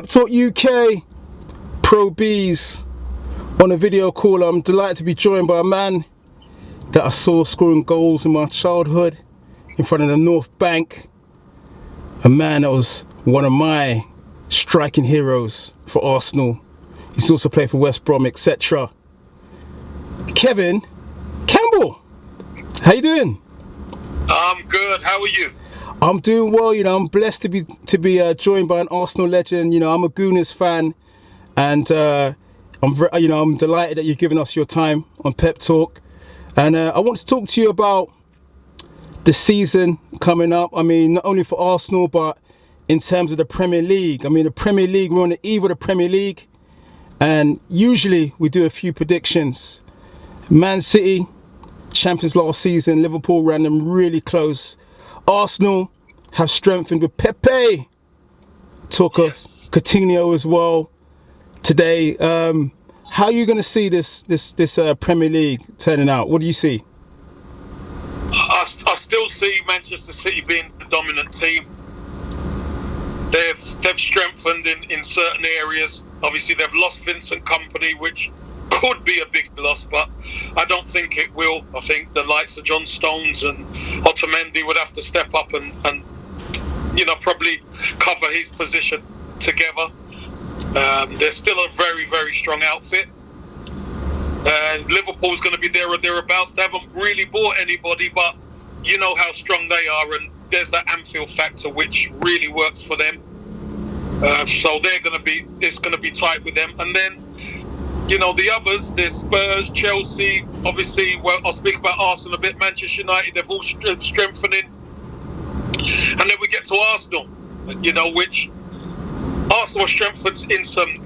Pep Talk UK, Pro Beez on a video call. I'm delighted to be joined by a man that I saw scoring goals in my childhood in front of the North Bank. A man that was one of my striking heroes for Arsenal. He's also played for West Brom, etc. Kevin Campbell, how you doing? I'm good. How are you? I'm doing well. You know, I'm blessed to be joined by an Arsenal legend. You know, I'm a Gooners fan, and I'm delighted that you've given us your time on Pep Talk. And I want to talk to you about the season coming up. I mean, not only for Arsenal, but in terms of the Premier League. I mean, the Premier League, we're on the eve of the Premier League, and usually we do a few predictions. Man City, champions last season. Liverpool ran them really close. Arsenal have strengthened with Pepe. Talk of Coutinho as well today. How are you going to see this Premier League turning out? What do you see? I still see Manchester City being the dominant team. They've strengthened in certain areas. Obviously, they've lost Vincent Kompany, which could be a big loss, but I don't think it will. I think the likes of John Stones and Otamendi would have to step up and probably cover his position together. They're still a very, very strong outfit. And Liverpool's going to be there or thereabouts. They haven't really bought anybody, but you know how strong they are, and there's that Anfield factor which really works for them. So it's going to be tight with them. And then, you know, the others, there's Spurs, Chelsea, obviously, well, I'll speak about Arsenal a bit, Manchester United, they've all strengthening. And then we get to Arsenal, you know, which Arsenal strengthens in some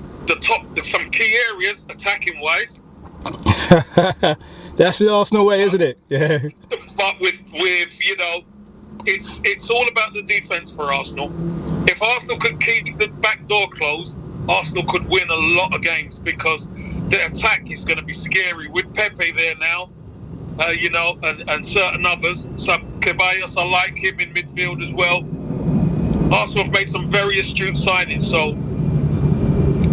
key areas, attacking-wise. That's the Arsenal way, isn't it? Yeah. But with you know, it's all about the defence for Arsenal. If Arsenal could keep the back door closed, Arsenal could win a lot of games because the attack is going to be scary with Pepe there now, and certain others. So Ceballos, I like him in midfield as well. Arsenal have made some very astute signings, so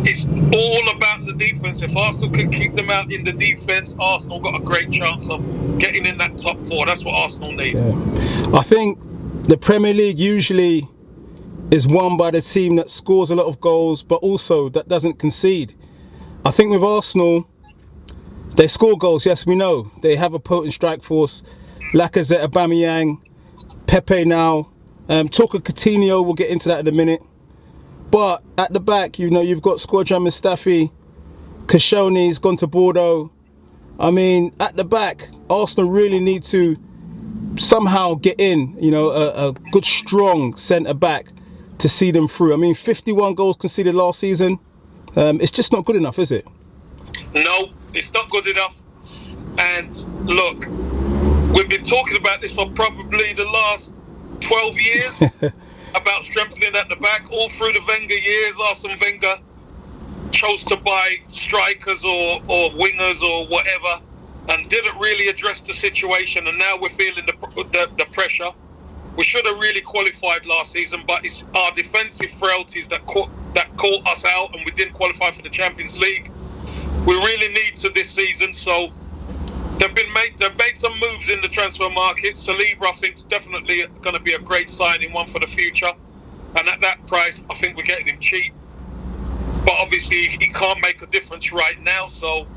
it's all about the defence. If Arsenal can keep them out in the defence, Arsenal got a great chance of getting in that top four. That's what Arsenal need. Yeah. I think the Premier League usually is won by the team that scores a lot of goals, but also that doesn't concede. I think with Arsenal, they score goals, yes, we know. They have a potent strike force. Lacazette, Aubameyang, Pepe now. Talk of Coutinho, we'll get into that in a minute. But at the back, you know, you've got Squadron Mustafi, Koscielny's gone to Bordeaux. I mean, at the back, Arsenal really need to somehow get in, you know, a good, strong centre-back to see them through. I mean, 51 goals conceded last season. It's just not good enough, is it? No, it's not good enough. And look, we've been talking about this for probably the last 12 years about strengthening at the back. All through the Wenger years, Arsene Wenger chose to buy strikers or wingers or whatever and didn't really address the situation. And now we're feeling the pressure. We should have really qualified last season, but it's our defensive frailties that caught us out, and we didn't qualify for the Champions League. We really need to this season, so they've made some moves in the transfer market. Saliba, I think, is definitely going to be a great signing, one for the future. And at that price, I think we're getting him cheap. But obviously, he can't make a difference right now. So,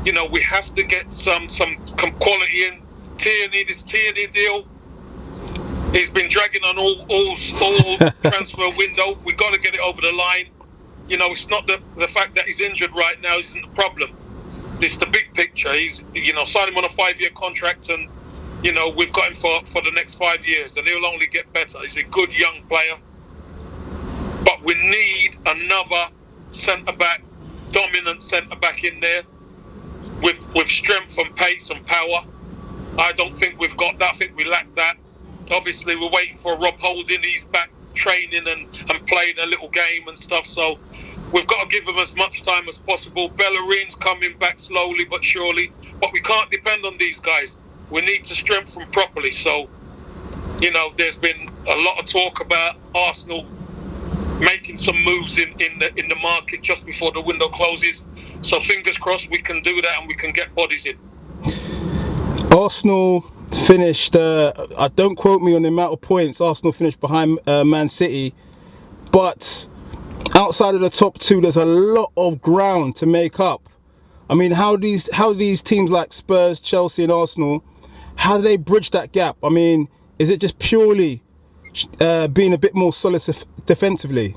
you know, we have to get some quality in. This Tierney deal, he's been dragging on all transfer window. We've got to get it over the line. You know, it's not the fact that he's injured right now isn't the problem. It's the big picture. He's, you know, signed him on a 5-year contract, and, you know, we've got him for the next 5 years, and he'll only get better. He's a good young player. But we need another centre-back, dominant centre-back in there with strength and pace and power. I don't think we've got that. I think we lack that. Obviously, we're waiting for Rob Holding. He's back training and playing a little game and stuff, so we've got to give him as much time as possible. Bellerin's coming back slowly but surely, but we can't depend on these guys. We need to strengthen properly. So, you know, there's been a lot of talk about Arsenal making making some moves in the market just before the window closes. So fingers crossed we can do that and we can get bodies in. Arsenal finished, don't quote me on the amount of points Arsenal finished behind Man City, but outside of the top two there's a lot of ground to make up. I mean, how these teams like Spurs, Chelsea and Arsenal, how do they bridge that gap? I mean, is it just purely being a bit more solid defensively?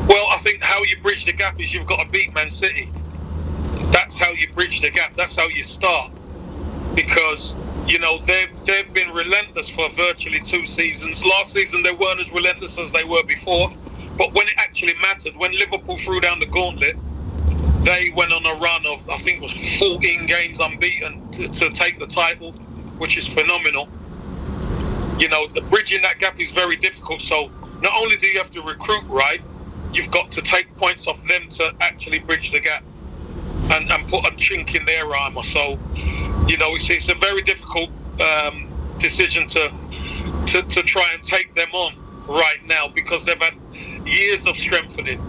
Well, I think how you bridge the gap is you've got to beat Man City. That's how you bridge the gap. That's how you start. Because, you know, they've been relentless for virtually 2 seasons. Last season they weren't as relentless as they were before. But when it actually mattered, when Liverpool threw down the gauntlet, they went on a run of, I think it was 14 games unbeaten to take the title, which is phenomenal. You know, bridging that gap is very difficult. So not only do you have to recruit right, you've got to take points off them to actually bridge the gap and put a chink in their armour. So, you know, it's a very difficult decision to try and take them on right now because they've had years of strengthening.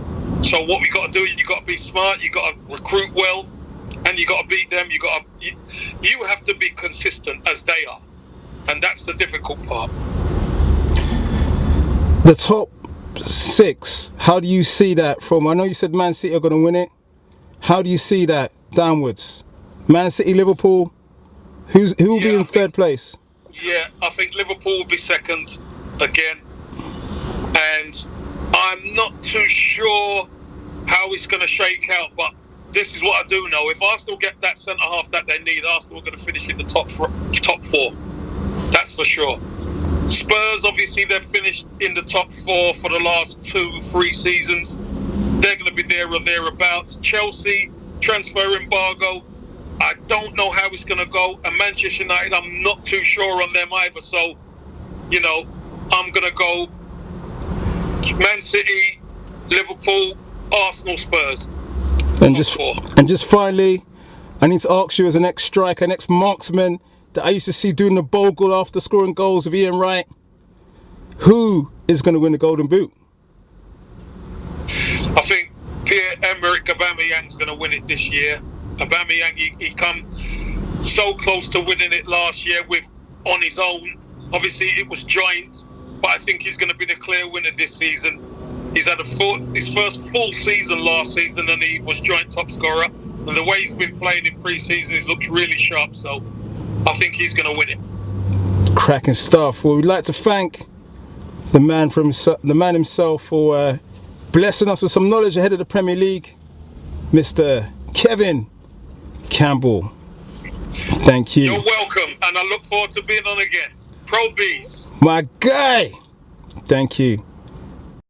So what we got to do, you got to be smart, you got to recruit well, and you got to beat them. You have to be consistent as they are, and that's the difficult part. The top 6, how do you see that from? I know you said Man City are going to win it. How do you see that downwards? Man City, Liverpool. Who will be in third place? Yeah, I think Liverpool will be second again, and I'm not too sure how it's going to shake out, but this is what I do know. If Arsenal get that centre-half that they need, Arsenal are going to finish in the top 4. That's for sure. Spurs, obviously, they've finished in the top 4 for the last 2-3 seasons. They're going to be there or thereabouts. Chelsea, transfer embargo, I don't know how it's going to go. And Manchester United, I'm not too sure on them either. So, you know, I'm going to go Man City, Liverpool, Arsenal, Spurs. And just finally, I need to ask you as an ex-striker, an ex-marksman that I used to see doing the bogle after scoring goals with Ian Wright, who is going to win the Golden Boot? I think Pierre-Emerick Aubameyang's going to win it this year. Aubameyang, he come so close to winning it last year on his own. Obviously, it was joint, but I think he's going to be the clear winner this season. He's had his first full season last season, and he was joint top scorer. And the way he's been playing in pre-season, he looks really sharp. So I think he's going to win it. Cracking stuff. Well, we'd like to thank the man himself for blessing us with some knowledge ahead of the Premier League, Mr. Kevin Campbell. Thank you. You're welcome, and I look forward to being on again. Pro Beez. My guy. Thank you.